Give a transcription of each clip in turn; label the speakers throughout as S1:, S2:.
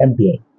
S1: MTI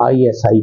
S1: ISI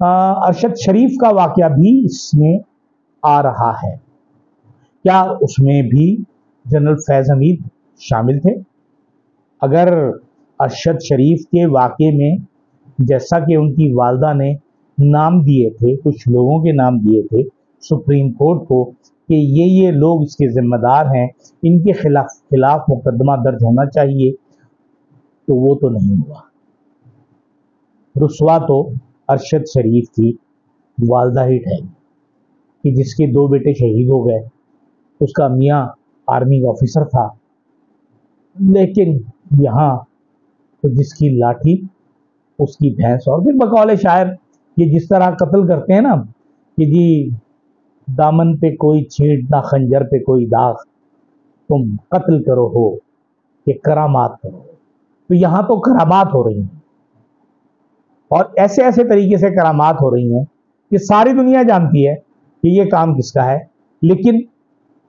S1: Arshad شریف کا واقعہ بھی اس میں آ رہا ہے. کیا اس میں بھی جنرل فیض حمید شامل تھے؟ اگر ارشد شریف کے واقعے میں جیسا کہ ان کی والدہ نے نام دیے تھے، کچھ لوگوں کے نام دیے تھے سپریم کورٹ کو کہ یہ لوگ اس کے ذمہ دار ہیں، ان کے خلاف مقدمہ درج ہونا چاہیے، تو وہ تو نہیں ہوا. رسوا تو ارشد شریف کی والدہ ہی ٹھہری کہ جس کے 2 بیٹے شہید ہو گئے. اس کا میاں آرمی کا آفیسر تھا، لیکن یہاں تو جس کی لاٹھی اس کی بھینس. اور پھر بقول شاعر یہ جس طرح قتل کرتے ہیں نا کہ جی دامن پہ کوئی چھینٹ نہ خنجر پہ کوئی داغ، تم قتل کرو ہو کہ کرامات کرو. تو یہاں تو کرامات ہو رہی ہیں، اور ایسے ایسے طریقے سے کرامات ہو رہی ہیں کہ ساری دنیا جانتی ہے کہ یہ کام کس کا ہے، لیکن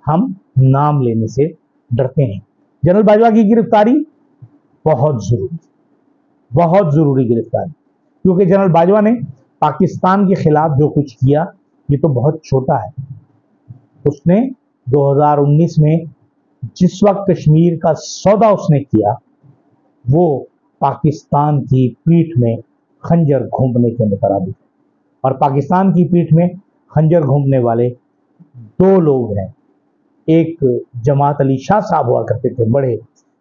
S1: ہم نام لینے سے ڈرتے ہیں. جنرل باجوہ کی گرفتاری بہت ضروری گرفتاری، کیونکہ جنرل باجوہ نے پاکستان کے خلاف جو کچھ کیا یہ تو بہت چھوٹا ہے. اس نے 2019 میں جس وقت کشمیر کا سودا اس نے کیا، وہ پاکستان کی پیٹھ میں خنجر گھونپنے کے مترادف، اور پاکستان کی پیٹھ میں خنجر گھونپنے والے 2 لوگ ہیں. ایک جماعت علی شاہ صاحب ہوا کرتے تھے، بڑے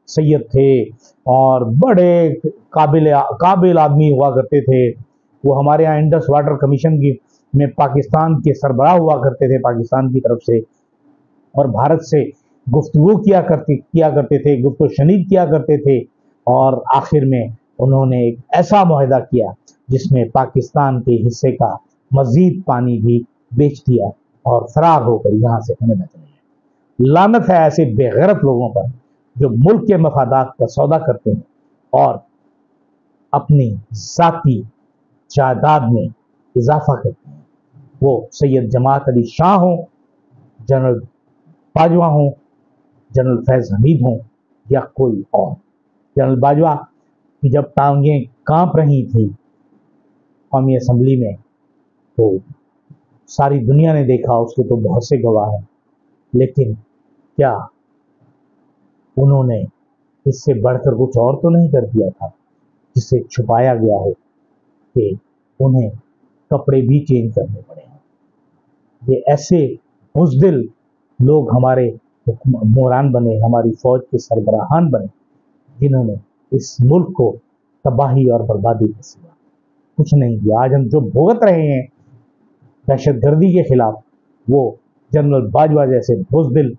S1: سید تھے اور بڑے قابل آدمی ہوا کرتے تھے. وہ ہمارے ہاں انڈس واٹر کمیشن میں پاکستان کے سربراہ ہوا کرتے تھے پاکستان کی طرف سے، اور بھارت سے گفتگو کیا کرتے تھے، گفت و شنید کیا کرتے تھے. اور آخر میں انہوں نے ایک ایسا معاہدہ کیا جس میں پاکستان کے حصے کا مزید پانی بھی بیچ دیا اور فرار ہو کر یہاں سے کینیڈا چلے گئے. لعنت ہے ایسے بے غیرت لوگوں پر جو ملک کے مفادات کا سودا کرتے ہیں اور اپنی ذاتی جائیداد میں اضافہ کرتے ہیں. وہ سید جماعت علی شاہ ہوں، جنرل باجوہ ہوں، جنرل فیض حمید ہوں یا کوئی اور. جنرل باجوہ کی جب ٹانگیں کانپ رہی تھی قومی اسمبلی میں تو ساری دنیا نے دیکھا، اس کے تو بہت سے گواہ ہیں، لیکن کیا انہوں نے اس سے بڑھ کر کچھ اور تو نہیں کر دیا تھا جسے چھپایا گیا ہو کہ انہیں کپڑے بھی چینج کرنے پڑے ہیں. یہ ایسے بزدل لوگ ہمارے حکمران بنے، ہماری فوج کے سربراہان بنے، جنہوں نے اس ملک کو تباہی اور بربادی کا سوا کچھ نہیں دیا. آج ہم جو بھگت رہے ہیں دہشت گردی کے خلاف، وہ جنرل باجوہ جیسے بزدل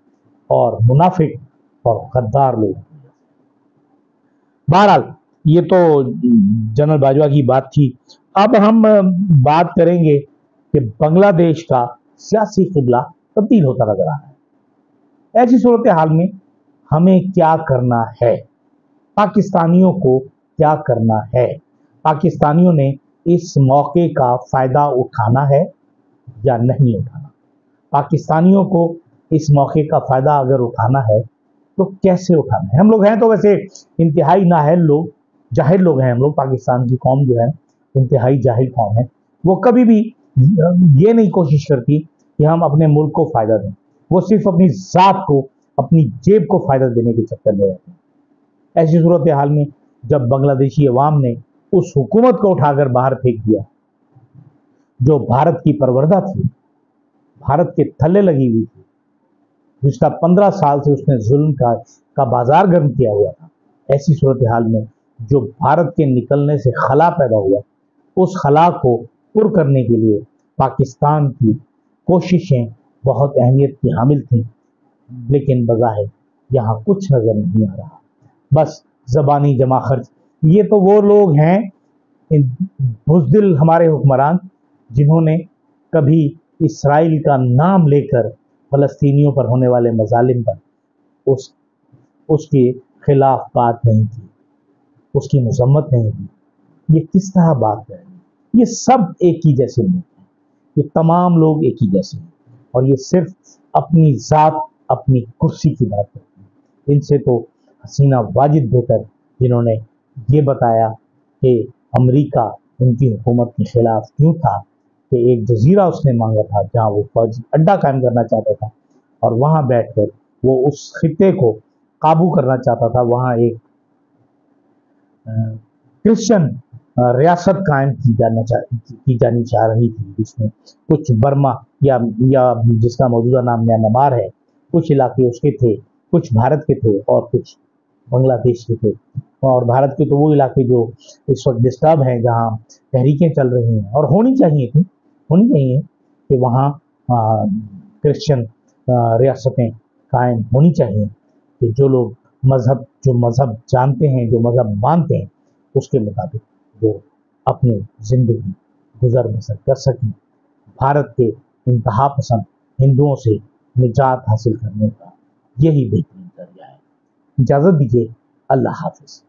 S1: اور منافق اور غدار لوگ. بہرحال یہ تو جنرل باجوہ کی بات تھی. اب ہم بات کریں گے کہ بنگلہ دیش کا سیاسی قبلہ تبدیل ہوتا نظر آ رہا ہے. ایسی صورتحال میں ہمیں کیا کرنا ہے؟ پاکستانیوں کو کیا کرنا ہے؟ پاکستانیوں نے اس موقع کا فائدہ اٹھانا ہے یا نہیں اٹھانا؟ پاکستانیوں کو اس موقع کا فائدہ اگر اٹھانا ہے تو کیسے اٹھانا ہے؟ ہم لوگ ہیں تو ویسے انتہائی نااہل لوگ، جاہل لوگ ہیں ہم لوگ. پاکستان کی قوم جو ہے انتہائی جاہل قوم ہے. وہ کبھی بھی یہ نہیں کوشش کرتی کہ ہم اپنے ملک کو فائدہ دیں، وہ صرف اپنی ذات کو، اپنی جیب کو فائدہ دینے کے چکر میں رہتے ہیں. ایسی صورتحال میں جب بنگلہ دیشی عوام نے اس حکومت کو اٹھا کر باہر پھینک دیا جو بھارت کی پروردہ تھی، بھارت کے تھلے لگی ہوئی تھی، گزشتہ 15 سال سے اس نے ظلم کا بازار گرم کیا ہوا تھا، ایسی صورتحال میں جو بھارت کے نکلنے سے خلا پیدا ہوا، اس خلا کو پر کرنے کے لیے پاکستان کی کوششیں بہت اہمیت کی حامل تھیں. لیکن بظاہر یہاں کچھ نظر نہیں آ رہا، بس زبانی جمع خرچ. یہ تو وہ لوگ ہیں بزدل ہمارے حکمران جنہوں نے کبھی اسرائیل کا نام لے کر فلسطینیوں پر ہونے والے مظالم پر اس کے خلاف بات نہیں کی، اس کی مذمت نہیں کی. یہ کس طرح بات کریں؟ یہ سب ایک ہی جیسے لوگ ہیں، یہ تمام لوگ ایک ہی جیسے ہیں، اور یہ صرف اپنی ذات، اپنی کرسی کی بات کرتے ہیں. ان سے تو حسینہ واجد بہتر، جنہوں نے یہ بتایا کہ امریکہ ان کی حکومت کے خلاف کیوں تھا کہ ایک جزیرہ اس نے مانگا تھا جہاں وہ فوجی اڈا قائم کرنا چاہتا تھا اور وہاں بیٹھ کر وہ اس خطے کو قابو کرنا چاہتا تھا. وہاں ایک کرسچن ریاست قائم کی جانی چاہ رہی تھی جس میں کچھ برما یا جس کا موجودہ نام میانمار ہے، کچھ علاقے اس کے تھے، کچھ بھارت کے تھے اور کچھ بنگلہ دیش کے تھے. اور بھارت کے تو وہ علاقے جو اس وقت ڈسٹرب ہیں، جہاں تحریکیں چل رہی ہیں اور ہونی چاہیے کہ وہاں کرسچن ریاستیں قائم ہونی چاہیے کہ جو لوگ مذہب جانتے ہیں، جو مذہب مانتے ہیں، اس کے مطابق وہ اپنی زندگی گزر بسر کر سکیں. بھارت کے انتہا پسند ہندوؤں سے نجات حاصل کرنے کا یہی بہترین ذریعہ ہے. اجازت دیجیے. اللہ حافظ.